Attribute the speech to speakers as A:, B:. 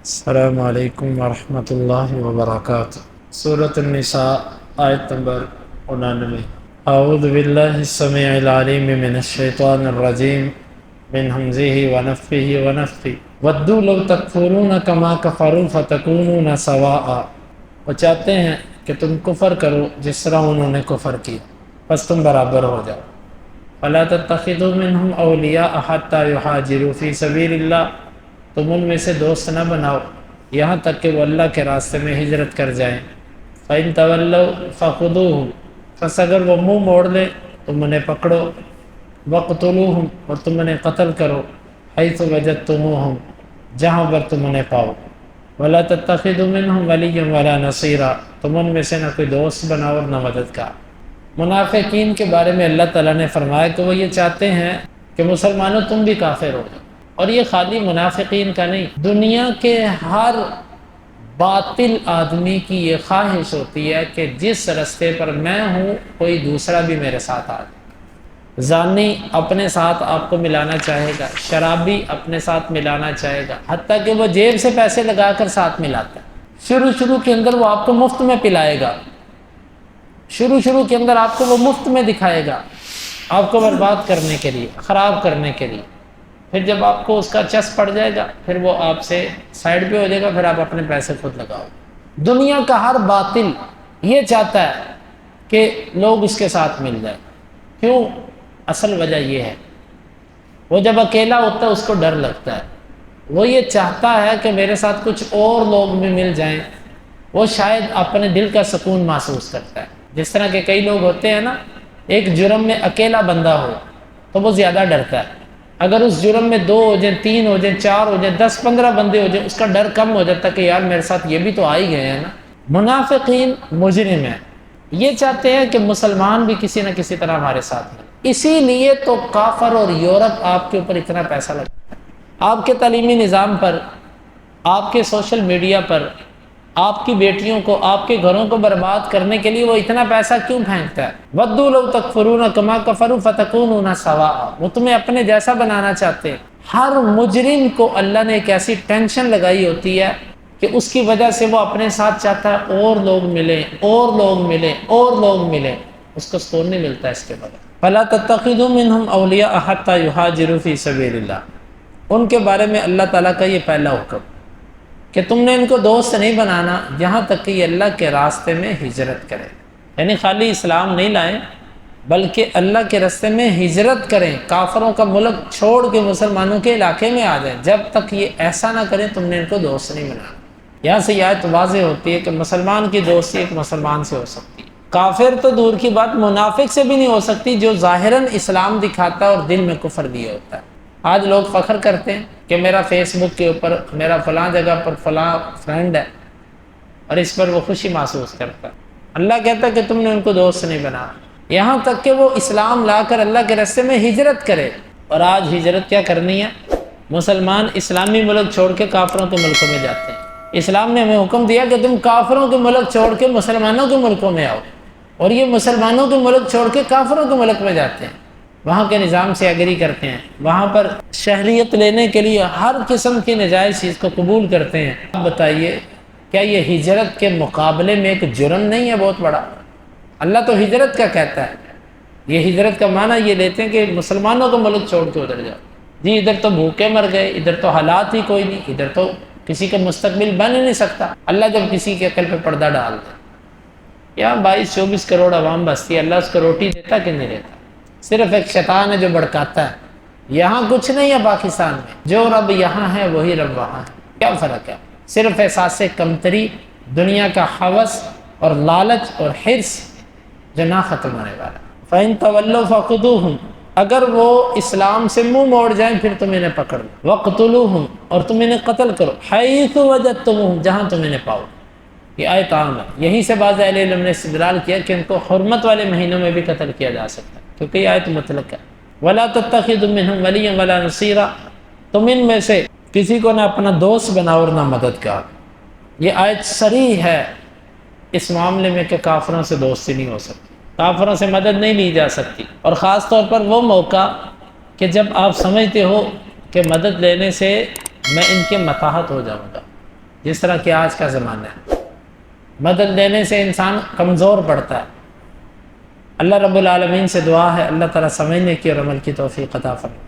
A: السلام علیکم ورحمۃ اللہ وبرکاتہ۔ سورۃ النساء آیت نمبر 99۔ اعوذ باللہ السمیع العلیم من الشیطان الرجیم من ہمزہ ونفخہ ونفثہ ودوا لو تکفرون کما کفروا فتکونون سواء۔ وہ چاہتے ہیں کہ تم کفر کرو جس طرح انہوں نے کفر کیا، بس تم برابر ہو جاؤ۔ فلا تتخذوا منہم اولیاء حتی یہاجروا فی سبیل اللہ، تم ان میں سے دوست نہ بناؤ یہاں تک کہ وہ اللہ کے راستے میں ہجرت کر جائیں۔ فَإِن تَوَلَّوْا فَخُذُوهُمْ، پس اگر وہ منہ موڑ لے تم انہیں پکڑو، وَاقْتُلُوهُمْ، اور تم انہیں قتل کرو، حَيْثُ وَجَدتُّمُوهُمْ، جہاں پر تم انہیں پاؤ۔ وَلَا تَتَّخِذُوا مِنْهُمْ وَلِيًّا وَلَا نَصِيرًا، تم ان میں سے نہ کوئی دوست بناؤ اور نہ مددگار۔ منافقین کے بارے میں اللہ تعالیٰ نے فرمایا کہ وہ یہ چاہتے ہیں کہ مسلمانوں تم بھی کافر ہو جاؤ۔ اور یہ خالی منافقین کا نہیں، دنیا کے ہر باطل آدمی کی یہ خواہش ہوتی ہے کہ جس رستے پر میں ہوں کوئی دوسرا بھی میرے ساتھ آ جائے۔ زانی اپنے ساتھ آپ کو ملانا چاہے گا، شرابی اپنے ساتھ ملانا چاہے گا، حتیٰ کہ وہ جیب سے پیسے لگا کر ساتھ ملاتا ہے۔ شروع کے اندر وہ آپ کو مفت میں پلائے گا، شروع کے اندر آپ کو وہ مفت میں دکھائے گا، آپ کو برباد کرنے کے لیے، خراب کرنے کے لیے۔ پھر جب آپ کو اس کا چس پڑ جائے گا پھر وہ آپ سے سائڈ پہ ہو جائے گا، پھر آپ اپنے پیسے خود لگاؤ۔ دنیا کا ہر باطل یہ چاہتا ہے کہ لوگ اس کے ساتھ مل جائیں۔ کیوں؟ اصل وجہ یہ ہے، وہ جب اکیلا ہوتا ہے اس کو ڈر لگتا ہے، وہ یہ چاہتا ہے کہ میرے ساتھ کچھ اور لوگ بھی مل جائیں، وہ شاید اپنے دل کا سکون محسوس کرتا ہے۔ جس طرح کہ کئی لوگ ہوتے ہیں نا، ایک جرم میں اکیلا بندہ ہو تو وہ زیادہ ڈرتا ہے، اگر اس جرم میں 2 ہو جائیں، 3 ہو جائیں، 4 ہو جائیں، 10 15 بندے ہو جائیں، اس کا ڈر کم ہو جاتا ہے کہ یار میرے ساتھ یہ بھی تو آ ہی گئے ہیں نا۔ منافقین مجرم ہیں، یہ چاہتے ہیں کہ مسلمان بھی کسی نہ کسی طرح ہمارے ساتھ ہیں۔ اسی لیے تو کافر اور یورپ آپ کے اوپر اتنا پیسہ لگتا ہے، آپ کے تعلیمی نظام پر، آپ کے سوشل میڈیا پر، آپ کی بیٹیوں کو، آپ کے گھروں کو برباد کرنے کے لیے وہ اتنا پیسہ کیوں پھینکتا ہے؟ وَدُّوا لَوْ تَكْفُرُونَ كَمَا كَفَرُوا فَتَكُونُونَ سَوَاءً، وہ تمہیں اپنے جیسا بنانا چاہتے ہیں۔ ہر مجرم کو اللہ نے ایک ایسی ٹینشن لگائی ہوتی ہے کہ اس کی وجہ سے وہ اپنے ساتھ چاہتا ہے اور لوگ ملیں، اور لوگ ملیں، اور لوگ ملیں، اس کو سکون نہیں ملتا اس کے بغیر۔ فَلَا تَتَّخِذُوا مِنْهُمْ أَوْلِيَاءَ حَتَّى يُهَاجِرُوا فِي سَبِيلِ اللَّهِ، ان کے بارے میں اللہ تعالیٰ کا یہ پہلا حکم کہ تم نے ان کو دوست نہیں بنانا یہاں تک کہ یہ اللہ کے راستے میں ہجرت کریں، یعنی خالی اسلام نہیں لائیں بلکہ اللہ کے راستے میں ہجرت کریں، کافروں کا ملک چھوڑ کے مسلمانوں کے علاقے میں آ جائیں۔ جب تک یہ ایسا نہ کریں تم نے ان کو دوست نہیں بنانا۔ یہاں سے یہ آیت واضح ہوتی ہے کہ مسلمان کی دوستی ایک مسلمان سے ہو سکتی ہے، کافر تو دور کی بات منافق سے بھی نہیں ہو سکتی جو ظاہراً اسلام دکھاتا ہے اور دل میں کفر لیے ہوتا ہے۔ آج لوگ فخر کرتے ہیں کہ میرا فیس بک کے اوپر میرا فلاں جگہ پر فلاں فرینڈ ہے اور اس پر وہ خوشی محسوس کرتا ہے۔ اللہ کہتا ہے کہ تم نے ان کو دوست نہیں بنا، یہاں تک کہ وہ اسلام لا کر اللہ کے راستے میں ہجرت کرے۔ اور آج ہجرت کیا کرنی ہے؟ مسلمان اسلامی ملک چھوڑ کے کافروں کے ملکوں میں جاتے ہیں۔ اسلام نے ہمیں حکم دیا کہ تم کافروں کے ملک چھوڑ کے مسلمانوں کے ملکوں میں آؤ، اور یہ مسلمانوں کے ملک چھوڑ کے کافروں کے ملک میں جاتے ہیں، وہاں کے نظام سے ایگری کرتے ہیں، وہاں پر شہریت لینے کے لیے ہر قسم کی نجائز چیز کو قبول کرتے ہیں۔ اب بتائیے کیا یہ ہجرت کے مقابلے میں ایک جرم نہیں ہے بہت بڑا؟ اللہ تو ہجرت کا کہتا ہے، یہ ہجرت کا معنی یہ لیتے ہیں کہ مسلمانوں کو ملک چھوڑ کے ادھر جاؤ۔ جی ادھر تو بھوکے مر گئے، ادھر تو حالات ہی کوئی نہیں، ادھر تو کسی کا مستقبل بن ہی نہیں سکتا۔ اللہ جب کسی کے عقل پہ پردہ ڈال دے، یہاں 22-24 کروڑ عوام بستی ہے، اللہ اس کو روٹی دیتا کہ نہیں دیتا؟ صرف ایک شیطان ہے جو بڑکاتا ہے۔ یہاں کچھ نہیں ہے پاکستان میں، جو رب یہاں ہے وہی رب وہاں ہے، کیا فرق ہے؟ صرف احساس کمتری، دنیا کا ہوس اور لالچ اور حرص جو نہ ختم ہونے والا۔ فَإِن تَوَلَّوْا فَخُذُوهُمْ، اگر وہ اسلام سے منہ موڑ جائیں پھر تم انہیں پکڑ لو، وَاقْتُلُوهُمْ، اور تم انہیں قتل کرو، حَيْثُ وَجَدتُّمُوهُمْ، جہاں تم انہیں پاؤ۔ یہ آیت عام ہے، یہیں سے بعض اہل علم نے استدلال کیا کہ ان کو حرمت والے مہینوں میں بھی قتل کیا جا سکتا ہے، کیونکہ یہ آیت مطلق ہے۔ وَلَا تَتَّخِذُوا مِنْهُمْ وَلِيًّا وَلَا نَصِيرًا، تم ان میں سے کسی کو نہ اپنا دوست بناؤ اور نہ مددگار۔ یہ آیت صریح ہے اس معاملے میں کہ کافروں سے دوستی نہیں ہو سکتی، کافروں سے مدد نہیں لی جا سکتی، اور خاص طور پر وہ موقع کہ جب آپ سمجھتے ہو کہ مدد لینے سے میں ان کے متاحت ہو جاؤں گا، جس طرح کہ آج کا زمانہ ہے۔ مدد دینے سے انسان کمزور پڑتا ہے۔ اللہ رب العالمین سے دعا ہے اللہ تعالیٰ سمجھنے کی اور عمل کی توفیق عطا فرمائے۔